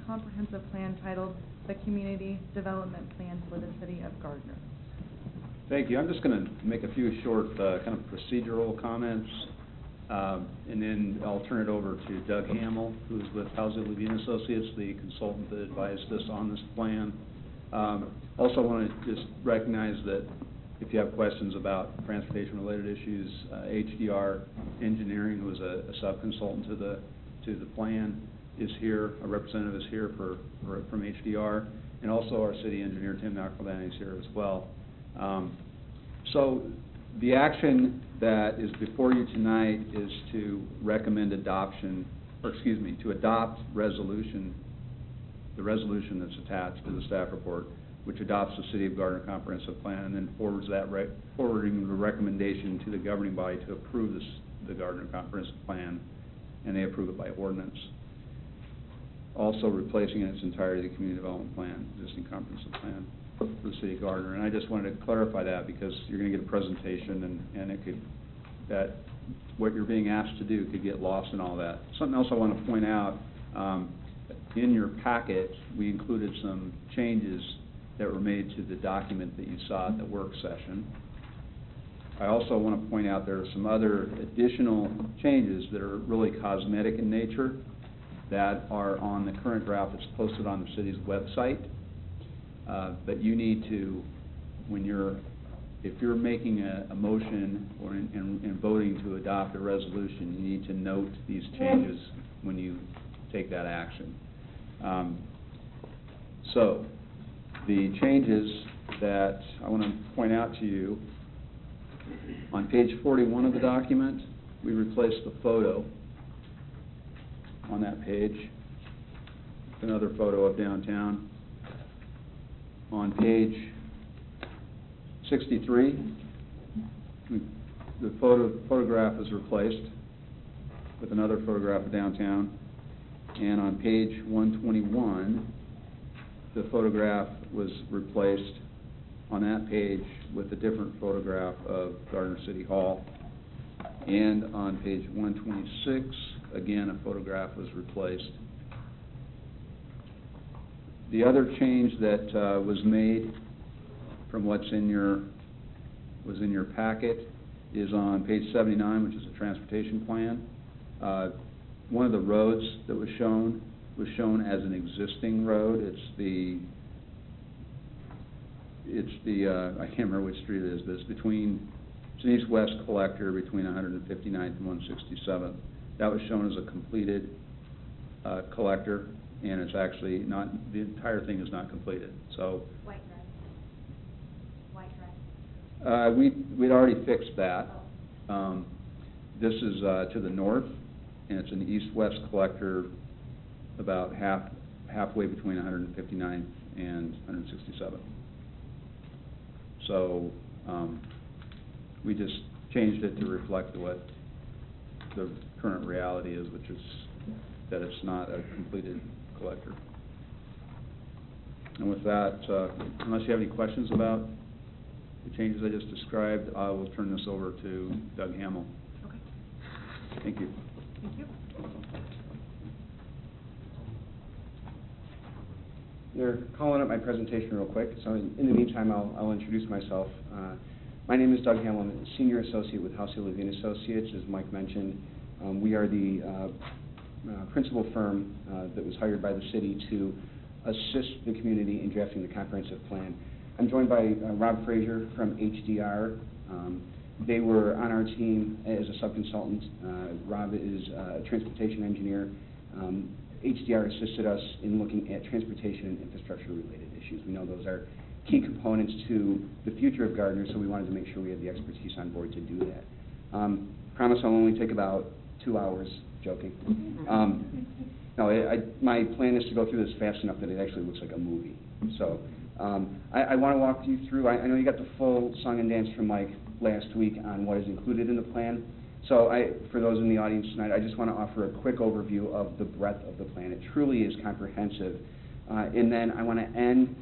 comprehensive plan titled the Community Development Plan for the City of Gardner. Thank you. I'm just going to make a few short kind of procedural comments, and then I'll turn it over to Doug Hamill, who's with Housing Levine Associates, the consultant that advised us on this plan. Also want to just recognize that if you have questions about transportation-related issues, HDR Engineering, who is a sub-consultant to the plan, is here. A representative is here from HDR, and also our city engineer, Tim McElvany, is here as well. So the action that is before you tonight is to recommend adoption, or excuse me, to adopt the resolution that's attached to the staff report, which adopts the City of Gardner Comprehensive Plan and then forwarding the recommendation to the governing body to approve the Gardner Comprehensive Plan, and they approve it by ordinance. Also replacing in its entirety the Community Development Plan, existing comprehensive plan for the City of Gardner. And I just wanted to clarify that because you're going to get a presentation and it could, that what you're being asked to do could get lost in all that. Something else I want to point out, in your packet, we included some changes that were made to the document that you saw at the work session. I also want to point out there are some other additional changes that are really cosmetic in nature that are on the current draft that's posted on the city's website. But you need to, if you're making a motion or in voting to adopt a resolution, you need to note these changes when you take that action. So the changes that I want to point out to you, on page 41 of the document, we replaced the photo on that page, another photo of downtown. On page 63, the photograph is replaced with another photograph of downtown. And on page 121, the photograph was replaced on that page with a different photograph of Gardner City Hall. And on page 126, again, a photograph was replaced. The other change that was made from what's in your packet is on page 79, which is a transportation plan. One of the roads that was shown as an existing road. It's the I can't remember which street it is, but it's between, it's an east-west collector between 159th and 167th. That was shown as a completed collector, and it's actually not, the entire thing is not completed. So White Drive. We'd already fixed that. This is to the north, and it's an east-west collector about halfway between 159th and 167th. So we just changed it to reflect what the current reality is, which is that it's not a completed collector. And with that, unless you have any questions about the changes I just described, I will turn this over to Doug Hamill. Okay. Thank you. Thank you. They're calling up my presentation real quick, so in the meantime, I'll introduce myself. My name is Doug Hamill. I'm a senior associate with Housing Levine Associates. As Mike mentioned, we are the principal firm that was hired by the city to assist the community in drafting the comprehensive plan. I'm joined by Rob Frazier from HDR. They were on our team as a sub-consultant. Rob is a transportation engineer. HDR assisted us in looking at transportation and infrastructure-related issues. We know those are key components to the future of Gardner, so we wanted to make sure we had the expertise on board to do that. Promise I'll only take about 2 hours, joking. No, my plan is to go through this fast enough that it actually looks like a movie. So I want to walk you through, I know you got the full song and dance from Mike last week on what is included in the plan. So for those in the audience tonight, I just want to offer a quick overview of the breadth of the plan. It truly is comprehensive. And then I want to end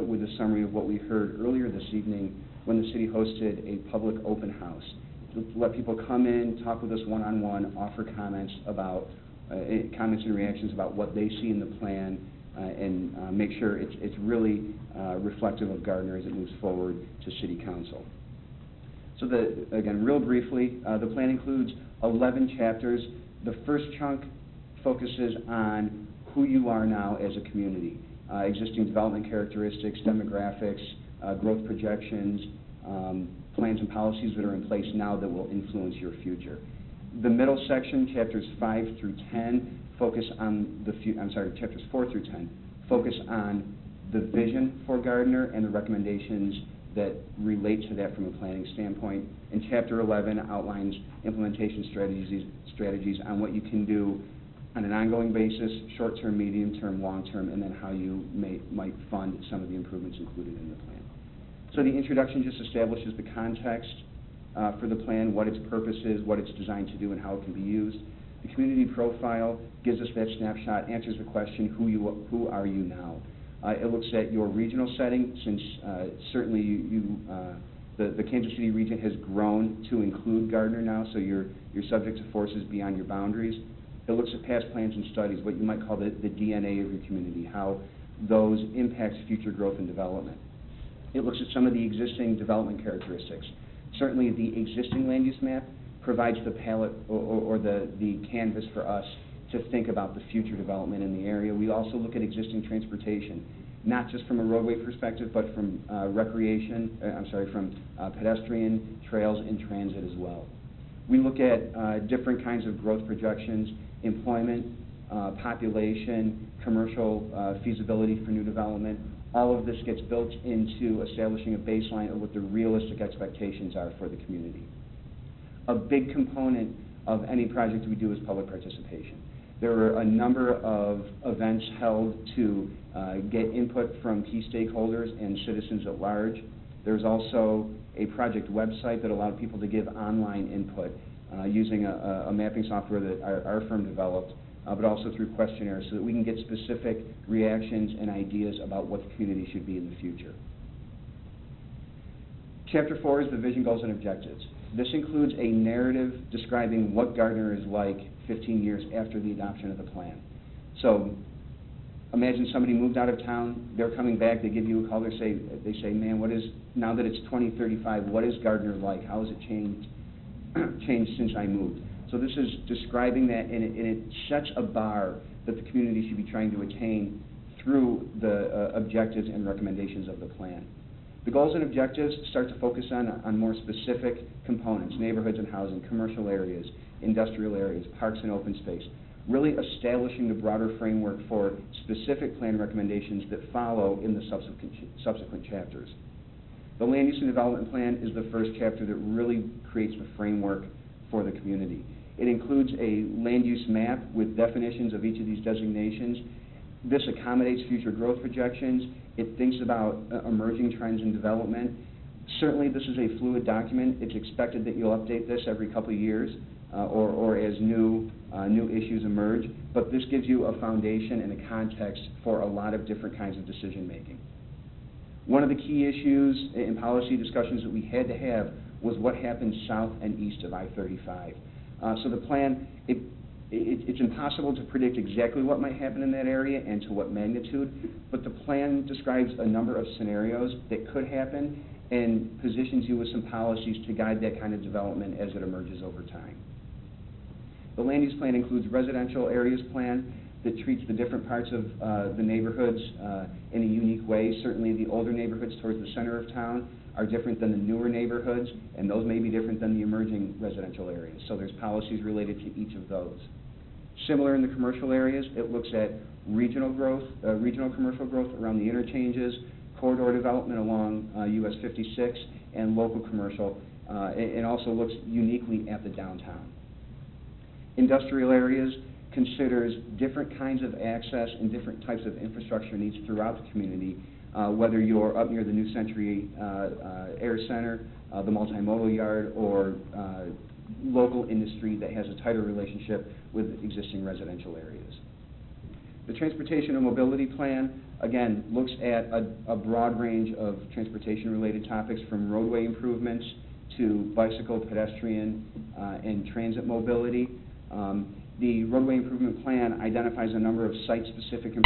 with a summary of what we heard earlier this evening when the city hosted a public open house. To let people come in, talk with us one-on-one, offer comments about comments and reactions about what they see in the plan, and make sure it's really reflective of Gardner as it moves forward to City Council. So again, real briefly, the plan includes 11 chapters. The first chunk focuses on who you are now as a community, existing development characteristics, demographics, growth projections, plans and policies that are in place now that will influence your future. The middle section, chapters 5 through 10, focus on chapters 4 through 10, focus on the vision for Gardner and the recommendations that relate to that from a planning standpoint. And chapter 11 outlines implementation strategies on what you can do on an ongoing basis, short-term, medium-term, long-term, and then how you might fund some of the improvements included in the plan. So the introduction just establishes the context for the plan, what its purpose is, what it's designed to do, and how it can be used. The community profile gives us that snapshot, answers the question, who are you now? It looks at your regional setting, since certainly the Kansas City region has grown to include Gardner now, so you're subject to forces beyond your boundaries. It looks at past plans and studies, what you might call the DNA of your community, how those impact future growth and development. It looks at some of the existing development characteristics. Certainly the existing land use map provides the palette or the canvas for us to think about the future development in the area. We also look at existing transportation, not just from a roadway perspective, but from pedestrian, trails, and transit as well. We look at different kinds of growth projections, employment, population, commercial feasibility for new development. All of this gets built into establishing a baseline of what the realistic expectations are for the community. A big component of any project we do is public participation. There are a number of events held to get input from key stakeholders and citizens at large. There's also a project website that allowed people to give online input using a mapping software that our firm developed, but also through questionnaires, so that we can get specific reactions and ideas about what the community should be in the future. Chapter 4 is the vision, goals, and objectives. This includes a narrative describing what Gardner is like 15 years after the adoption of the plan. So imagine somebody moved out of town, they're coming back, they give you a call, they say, man, now that it's 2035, what is Gardner like? How has it changed since I moved? So this is describing that, and it sets a bar that the community should be trying to attain through the objectives and recommendations of the plan. The goals and objectives start to focus on more specific components, neighborhoods and housing, commercial areas, industrial areas, parks and open space, really establishing the broader framework for specific plan recommendations that follow in the subsequent chapters. The Land Use and Development Plan is the first chapter that really creates the framework for the community. It includes a land use map with definitions of each of these designations. This accommodates future growth projections. It thinks about emerging trends in development. Certainly this is a fluid document. It's expected that you'll update this every couple of years or as new issues emerge, but this gives you a foundation and a context for a lot of different kinds of decision making. One of the key issues in policy discussions that we had to have was what happens south and east of I-35. So the plan, it's impossible to predict exactly what might happen in that area and to what magnitude, but the plan describes a number of scenarios that could happen and positions you with some policies to guide that kind of development as it emerges over time. The land use plan includes residential areas plan that treats the different parts of the neighborhoods in a unique way. Certainly the older neighborhoods towards the center of town are different than the newer neighborhoods, and those may be different than the emerging residential areas. So there's policies related to each of those. Similar in the commercial areas, it looks at regional growth, regional commercial growth around the interchanges, corridor development along US 56, and local commercial, and also looks uniquely at the downtown. Industrial areas considers different kinds of access and different types of infrastructure needs throughout the community, whether you're up near the New Century Air Center, the multimodal yard, or local industry that has a tighter relationship with existing residential areas. The Transportation and Mobility Plan, again, looks at a broad range of transportation-related topics, from roadway improvements to bicycle, pedestrian, and transit mobility. The roadway improvement plan identifies a number of site-specific